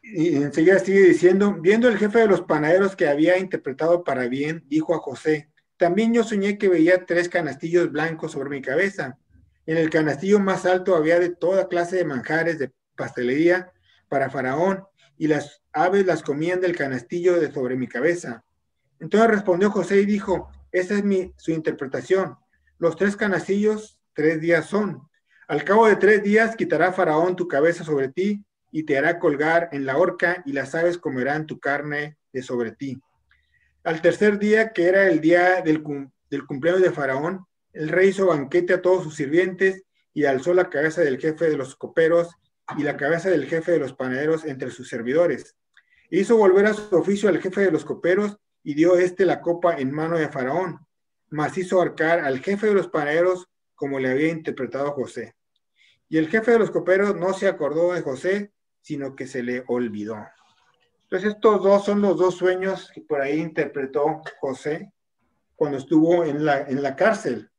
Y enseguida sigue diciendo, viendo el jefe de los panaderos que había interpretado para bien, dijo a José, también yo soñé que veía 3 canastillos blancos sobre mi cabeza. En el canastillo más alto había de toda clase de manjares de pastelería para Faraón, y las aves las comían del canastillo de sobre mi cabeza. Entonces respondió José y dijo, esa es su interpretación. Los 3 canastillos, 3 días son. Al cabo de 3 días quitará Faraón tu cabeza sobre ti, y te hará colgar en la horca, y las aves comerán tu carne de sobre ti. Al tercer día, que era el día del cumpleaños de Faraón, el rey hizo banquete a todos sus sirvientes, y alzó la cabeza del jefe de los coperos y la cabeza del jefe de los panaderos entre sus servidores. Hizo volver a su oficio al jefe de los coperos, y dio la copa en mano de Faraón, mas hizo ahorcar al jefe de los panaderos como le había interpretado José. Y el jefe de los coperos no se acordó de José, sino que se le olvidó. Entonces estos 2 son los 2 sueños que por ahí interpretó José cuando estuvo en la cárcel.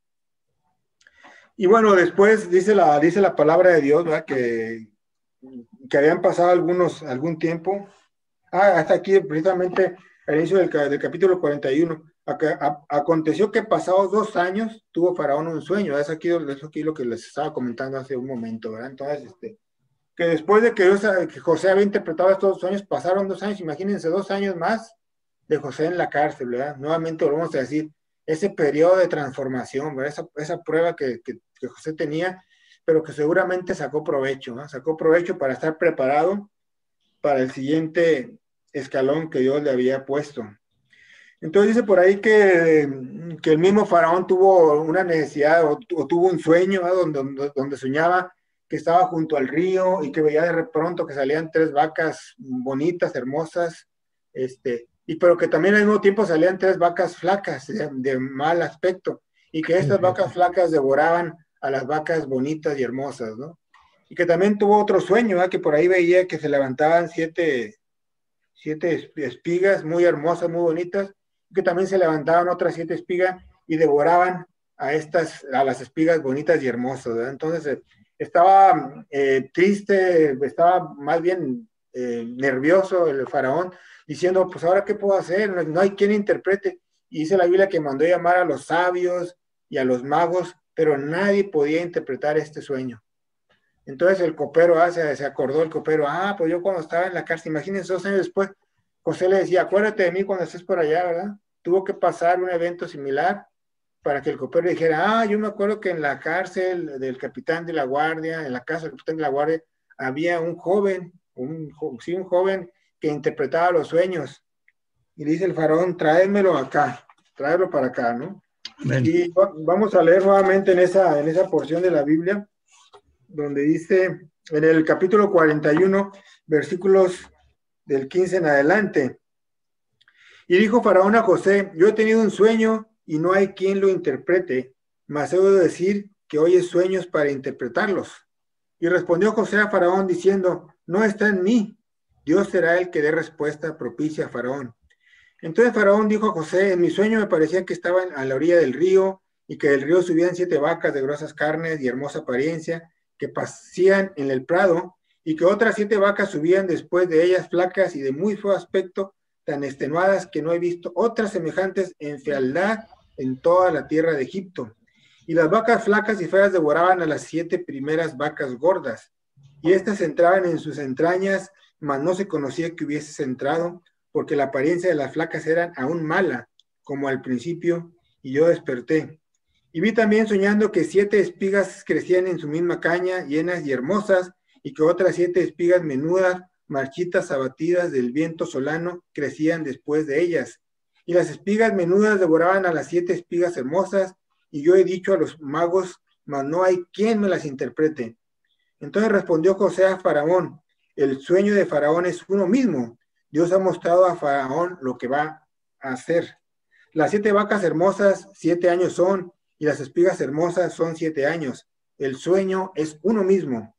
Y bueno, después dice la palabra de Dios, ¿verdad? Que habían pasado algún tiempo. Hasta aquí precisamente al inicio del capítulo 41. Aconteció que pasados 2 años tuvo Faraón un sueño. Es aquí lo que les estaba comentando hace un momento, ¿verdad? Entonces, que después de que José había interpretado estos sueños, pasaron 2 años, imagínense 2 años más de José en la cárcel, ¿verdad? Nuevamente volvemos a decir, ese periodo de transformación, ¿verdad? Esa prueba que José tenía, pero que seguramente sacó provecho, ¿no? Sacó provecho para estar preparado para el siguiente escalón que Dios le había puesto. Entonces dice por ahí que el mismo Faraón tuvo una necesidad o tuvo un sueño, ¿no? donde soñaba que estaba junto al río y que veía de pronto que salían 3 vacas bonitas, hermosas, pero que también al mismo tiempo salían 3 vacas flacas de mal aspecto, y que estas vacas flacas devoraban a las vacas bonitas y hermosas, ¿no? y que también tuvo otro sueño, ¿verdad? Que por ahí veía que se levantaban siete espigas muy hermosas, muy bonitas, que también se levantaban otras 7 espigas y devoraban a las espigas bonitas y hermosas, ¿verdad? Entonces estaba triste, estaba más bien nervioso el faraón, diciendo, pues ahora qué puedo hacer, no hay quien interprete. Y dice la Biblia que mandó llamar a los sabios y a los magos, pero nadie podía interpretar este sueño. Entonces el copero se acordó el copero, pues yo cuando estaba en la cárcel, imagínense 2 años después, José le decía, acuérdate de mí cuando estés por allá, ¿verdad? Tuvo que pasar un evento similar para que el copero dijera, yo me acuerdo que en la cárcel del capitán de la guardia, en la casa del capitán de la guardia, había un joven que interpretaba los sueños. Y dice el faraón, tráemelo para acá, ¿no? Amén. Y vamos a leer nuevamente en esa porción de la Biblia, donde dice, en el capítulo 41, versículos del 15 en adelante. Y dijo Faraón a José, yo he tenido un sueño y no hay quien lo interprete, mas he oído decir que oyes sueños para interpretarlos. Y respondió José a Faraón diciendo, no está en mí, Dios será el que dé respuesta propicia a Faraón. Entonces Faraón dijo a José, en mi sueño me parecía que estaban a la orilla del río y que del río subían 7 vacas de gruesas carnes y hermosa apariencia que pasían en el prado y que otras 7 vacas subían después de ellas flacas y de muy feo aspecto, tan extenuadas que no he visto otras semejantes en fealdad en toda la tierra de Egipto. Y las vacas flacas y feas devoraban a las 7 primeras vacas gordas, y éstas entraban en sus entrañas, mas no se conocía que hubiese entrado, porque la apariencia de las flacas era aún mala, como al principio, y yo desperté. Y vi también soñando que 7 espigas crecían en su misma caña, llenas y hermosas, y que otras 7 espigas menudas, marchitas, abatidas del viento solano, crecían después de ellas. Y las espigas menudas devoraban a las 7 espigas hermosas, y yo he dicho a los magos, mas no hay quien me las interprete. Entonces respondió José a Faraón, el sueño de Faraón es uno mismo. Dios ha mostrado a Faraón lo que va a hacer. Las 7 vacas hermosas 7 años son, y las espigas hermosas son 7 años. El sueño es uno mismo.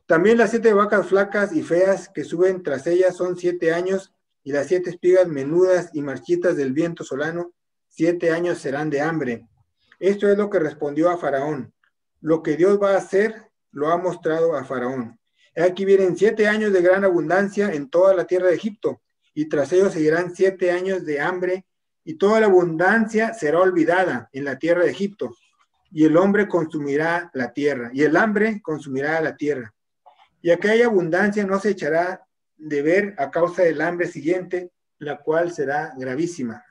También las 7 vacas flacas y feas que suben tras ellas son 7 años, y las 7 espigas menudas y marchitas del viento solano, 7 años serán de hambre. Esto es lo que respondió a Faraón. Lo que Dios va a hacer, lo ha mostrado a Faraón. Aquí vienen 7 años de gran abundancia en toda la tierra de Egipto, y tras ellos seguirán 7 años de hambre, y toda la abundancia será olvidada en la tierra de Egipto, y el hombre consumirá la tierra, y el hambre consumirá la tierra. Y aquella abundancia no se echará de ver a causa del hambre siguiente, la cual será gravísima.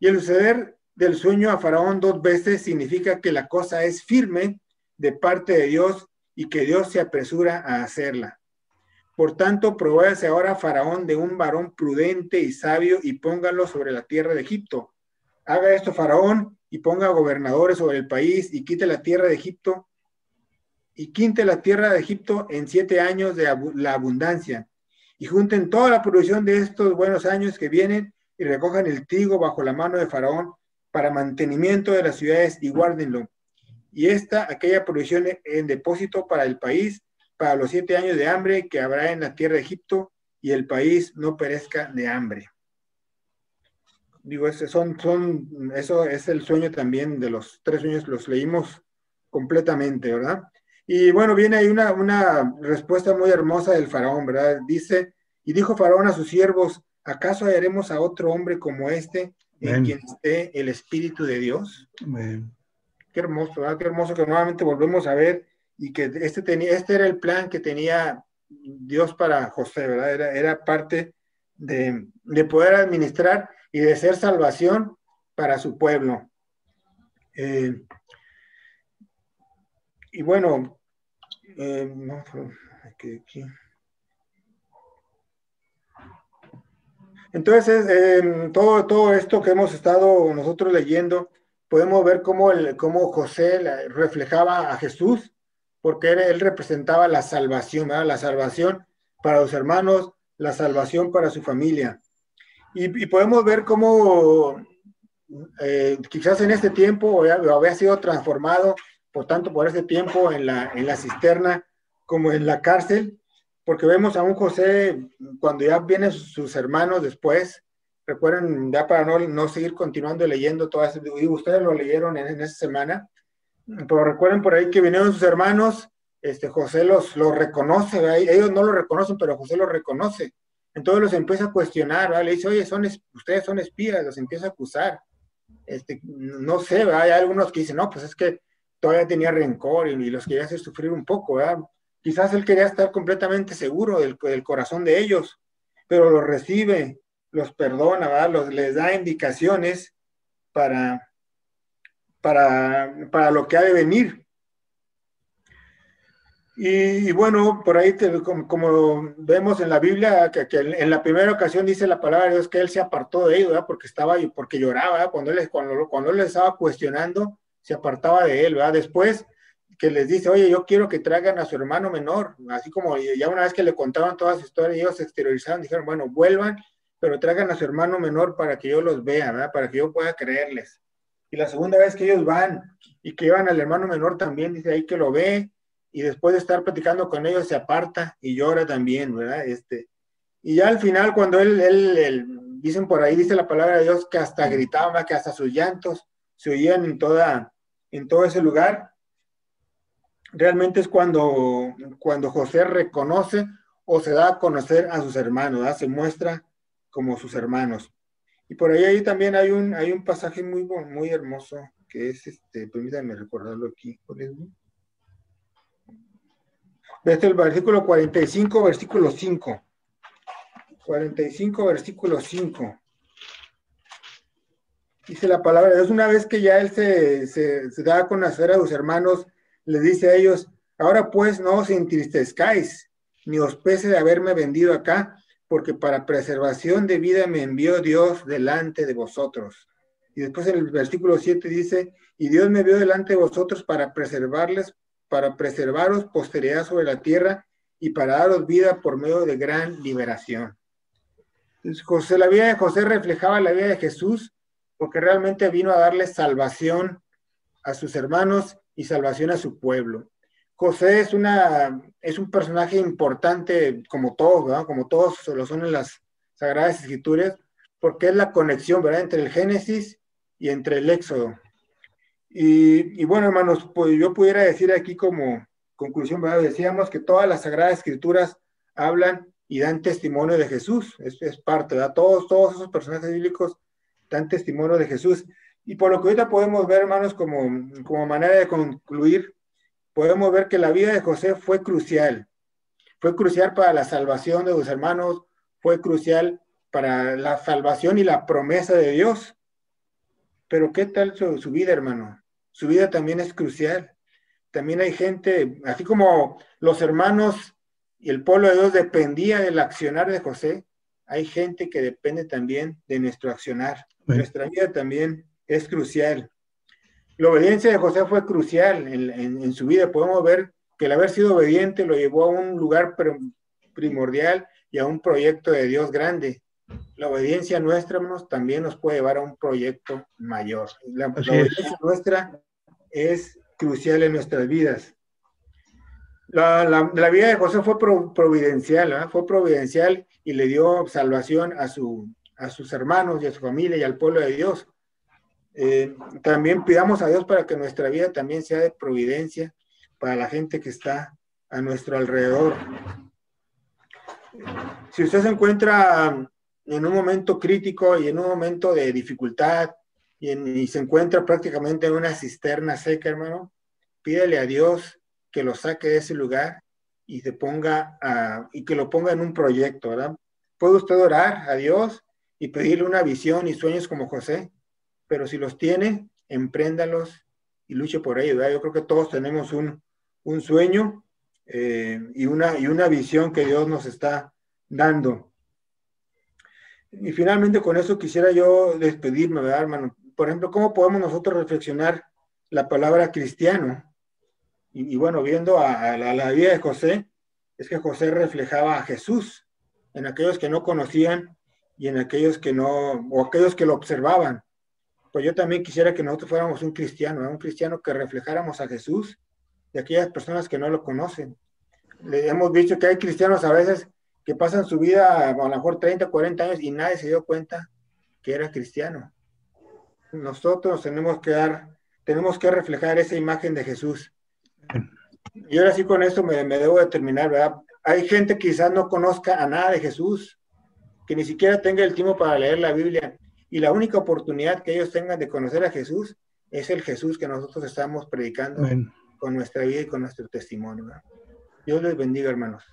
Y el suceder del sueño a Faraón 2 veces significa que la cosa es firme de parte de Dios y que Dios se apresura a hacerla. Por tanto, provéase ahora Faraón de un varón prudente y sabio y póngalo sobre la tierra de Egipto. Haga esto Faraón y ponga gobernadores sobre el país y quite la tierra de Egipto en 7 años de la abundancia, y junten toda la producción de estos buenos años que vienen y recojan el trigo bajo la mano de Faraón para mantenimiento de las ciudades y guárdenlo. Y aquella producción en depósito para el país, para los 7 años de hambre que habrá en la tierra de Egipto, y el país no perezca de hambre. Digo, eso es el sueño también de los 3 sueños, los leímos completamente, ¿verdad? Y bueno, viene ahí una respuesta muy hermosa del Faraón, ¿verdad? Dice, y dijo Faraón a sus siervos, ¿acaso hallaremos a otro hombre como este en quien esté el Espíritu de Dios? Amén. Qué hermoso, ¿verdad? Qué hermoso que nuevamente volvemos a ver y que este era el plan que tenía Dios para José, ¿verdad? Era parte de poder administrar y de ser salvación para su pueblo. Y bueno, aquí. Entonces, todo esto que hemos estado nosotros leyendo, podemos ver cómo José reflejaba a Jesús, porque él representaba la salvación, ¿verdad? La salvación para los hermanos, la salvación para su familia. Y podemos ver cómo quizás en este tiempo había sido transformado, por tanto, por ese tiempo en la cisterna, como en la cárcel, porque vemos a un José cuando ya vienen sus hermanos después. Recuerden, ya para no seguir continuando leyendo todo eso, y ustedes lo leyeron en esa semana, pero recuerden por ahí que vinieron sus hermanos, José los reconoce, ¿verdad? Ellos no lo reconocen, pero José los reconoce. Entonces los empieza a cuestionar, ¿verdad? Le dice, oye, ustedes son espías, los empieza a acusar. No sé, ¿verdad? Hay algunos que dicen, no, pues es que todavía tenía rencor y los quería hacer sufrir un poco, ¿verdad? Quizás él quería estar completamente seguro del corazón de ellos, pero los recibe, los perdona, ¿verdad? Les da indicaciones para lo que ha de venir. Y bueno, por ahí, como vemos en la Biblia, que en la primera ocasión dice la palabra de Dios que él se apartó de ellos, ¿verdad? Porque lloraba, ¿verdad? Cuando él les estaba cuestionando, se apartaba de él, ¿verdad? Después que les dice, oye, yo quiero que traigan a su hermano menor, así como ya una vez que le contaban toda su historia, ellos se exteriorizaron, dijeron, bueno, vuelvan, pero traigan a su hermano menor para que yo los vea, ¿verdad? Para que yo pueda creerles. Y la segunda vez que ellos van y que llevan al hermano menor también, dice ahí que lo ve, y después de estar platicando con ellos se aparta y llora también, ¿verdad? Y ya al final cuando dicen por ahí, dice la palabra de Dios que hasta gritaba, que hasta sus llantos se oían en todo ese lugar, realmente es cuando José reconoce o se da a conocer a sus hermanos, ¿verdad? Se muestra como sus hermanos. Y por ahí también hay un pasaje muy, muy hermoso que es, permítanme recordarlo aquí, ¿cuál es? Este es el versículo 45, versículo 5. 45, versículo 5. Dice la palabra de Dios, una vez que ya él se da a conocer a sus hermanos, les dice a ellos, ahora pues no os entristezcáis, ni os pese de haberme vendido acá, porque para preservación de vida me envió Dios delante de vosotros. Y después en el versículo 7 dice, y Dios me envió delante de vosotros para preservaros posteridad sobre la tierra y para daros vida por medio de gran liberación. Entonces, la vida de José reflejaba la vida de Jesús, porque realmente vino a darle salvación a sus hermanos y salvación a su pueblo. José es un personaje importante como todos, ¿verdad? Como todos lo son en las Sagradas Escrituras, porque es la conexión, ¿verdad?, entre el Génesis y entre el Éxodo. Y bueno, hermanos, pues yo pudiera decir aquí como conclusión, ¿verdad? Decíamos que todas las Sagradas Escrituras hablan y dan testimonio de Jesús, es parte, ¿verdad? Todos esos personajes bíblicos dan testimonio de Jesús. Y por lo que ahorita podemos ver, hermanos, como manera de concluir, podemos ver que la vida de José fue crucial para la salvación de sus hermanos, fue crucial para la salvación y la promesa de Dios. Pero ¿qué tal su vida, hermano? Su vida también es crucial. También hay gente, así como los hermanos y el pueblo de Dios dependía del accionar de José, hay gente que depende también de nuestro accionar. Nuestra vida también es crucial. La obediencia de José fue crucial en su vida. Podemos ver que el haber sido obediente lo llevó a un lugar primordial y a un proyecto de Dios grande. La obediencia nuestra, hermanos, también nos puede llevar a un proyecto mayor. La obediencia nuestra es crucial en nuestras vidas. La vida de José fue providencial, ¿eh? Fue providencial y le dio salvación a sus hermanos y a su familia y al pueblo de Dios. También pidamos a Dios para que nuestra vida también sea de providencia para la gente que está a nuestro alrededor. Si usted se encuentra en un momento crítico y en un momento de dificultad y se encuentra prácticamente en una cisterna seca, hermano, pídele a Dios que lo saque de ese lugar y que lo ponga en un proyecto, ¿verdad? Puede usted orar a Dios y pedirle una visión y sueños como José, pero si los tiene, empréndalos y luche por ellos, ¿verdad? Yo creo que todos tenemos un sueño y una visión que Dios nos está dando. Y finalmente con eso quisiera yo despedirme, ¿verdad, hermano? Por ejemplo, ¿cómo podemos nosotros reflexionar la palabra cristiano? Y bueno, viendo a la vida de José, es que José reflejaba a Jesús en aquellos que no conocían y en aquellos que no, o aquellos que lo observaban. Pues yo también quisiera que nosotros fuéramos un cristiano, ¿eh? Un cristiano que reflejáramos a Jesús de aquellas personas que no lo conocen. hemos visto que hay cristianos a veces que pasan su vida a lo mejor 30, 40 años y nadie se dio cuenta que era cristiano. Nosotros tenemos que reflejar esa imagen de Jesús. Y ahora sí con esto me debo de terminar, ¿verdad? Hay gente que quizás no conozca a nada de Jesús, que ni siquiera tenga el tiempo para leer la Biblia, y la única oportunidad que ellos tengan de conocer a Jesús es el Jesús que nosotros estamos predicando con nuestra vida y con nuestro testimonio, ¿verdad? Dios les bendiga, hermanos.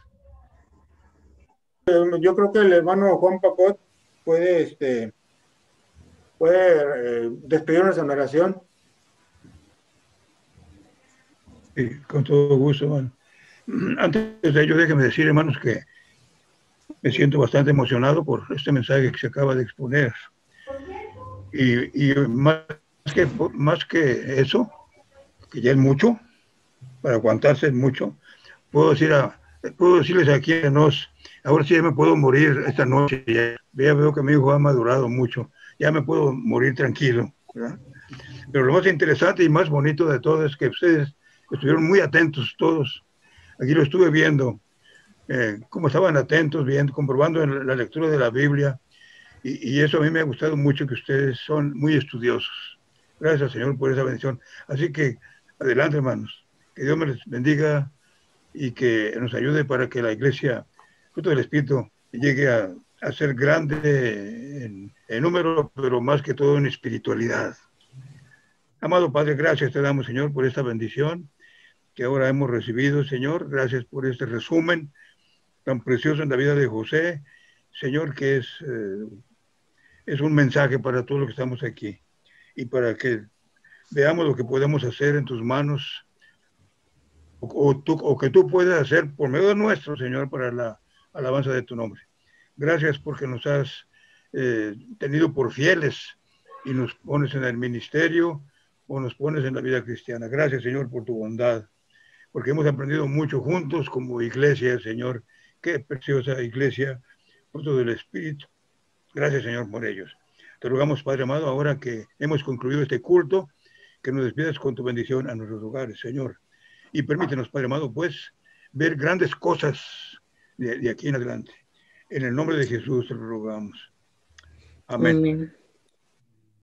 Yo creo que el hermano Juan Pacot puede despedirnos en oración. Sí, con todo gusto, hermano. Antes de ello, déjenme decir, hermanos, que me siento bastante emocionado por este mensaje que se acaba de exponer. Y más que eso, que ya es mucho, para aguantarse es mucho, puedo decirles aquí a nos, ahora sí ya me puedo morir esta noche, ya veo que mi hijo ha madurado mucho, ya me puedo morir tranquilo, ¿verdad? Pero lo más interesante y más bonito de todo es que ustedes estuvieron muy atentos todos. Aquí lo estuve viendo, cómo estaban atentos, viendo, comprobando en la lectura de la Biblia, y eso a mí me ha gustado mucho, que ustedes son muy estudiosos. Gracias al Señor por esa bendición. Así que adelante, hermanos, que Dios me les bendiga y que nos ayude para que la iglesia, fruto del Espíritu, llegue a ser grande en número, pero más que todo en espiritualidad. Amado Padre, gracias te damos, Señor, por esta bendición que ahora hemos recibido, Señor. Gracias por este resumen tan precioso en la vida de José, Señor, que es un mensaje para todos los que estamos aquí y para que veamos lo que podemos hacer en tus manos o que tú puedas hacer por medio de nuestro, Señor, para la alabanza de tu nombre. Gracias porque nos has tenido por fieles y nos pones en el ministerio o nos pones en la vida cristiana. Gracias, Señor, por tu bondad, porque hemos aprendido mucho juntos como iglesia, Señor. Qué preciosa iglesia, fruto del Espíritu. Gracias, Señor, por ellos. Te rogamos, Padre amado, ahora que hemos concluido este culto, que nos despidas con tu bendición a nuestros hogares, Señor. Y permítenos, Padre amado, pues, ver grandes cosas de aquí en adelante. En el nombre de Jesús te lo rogamos. Amén. Amén.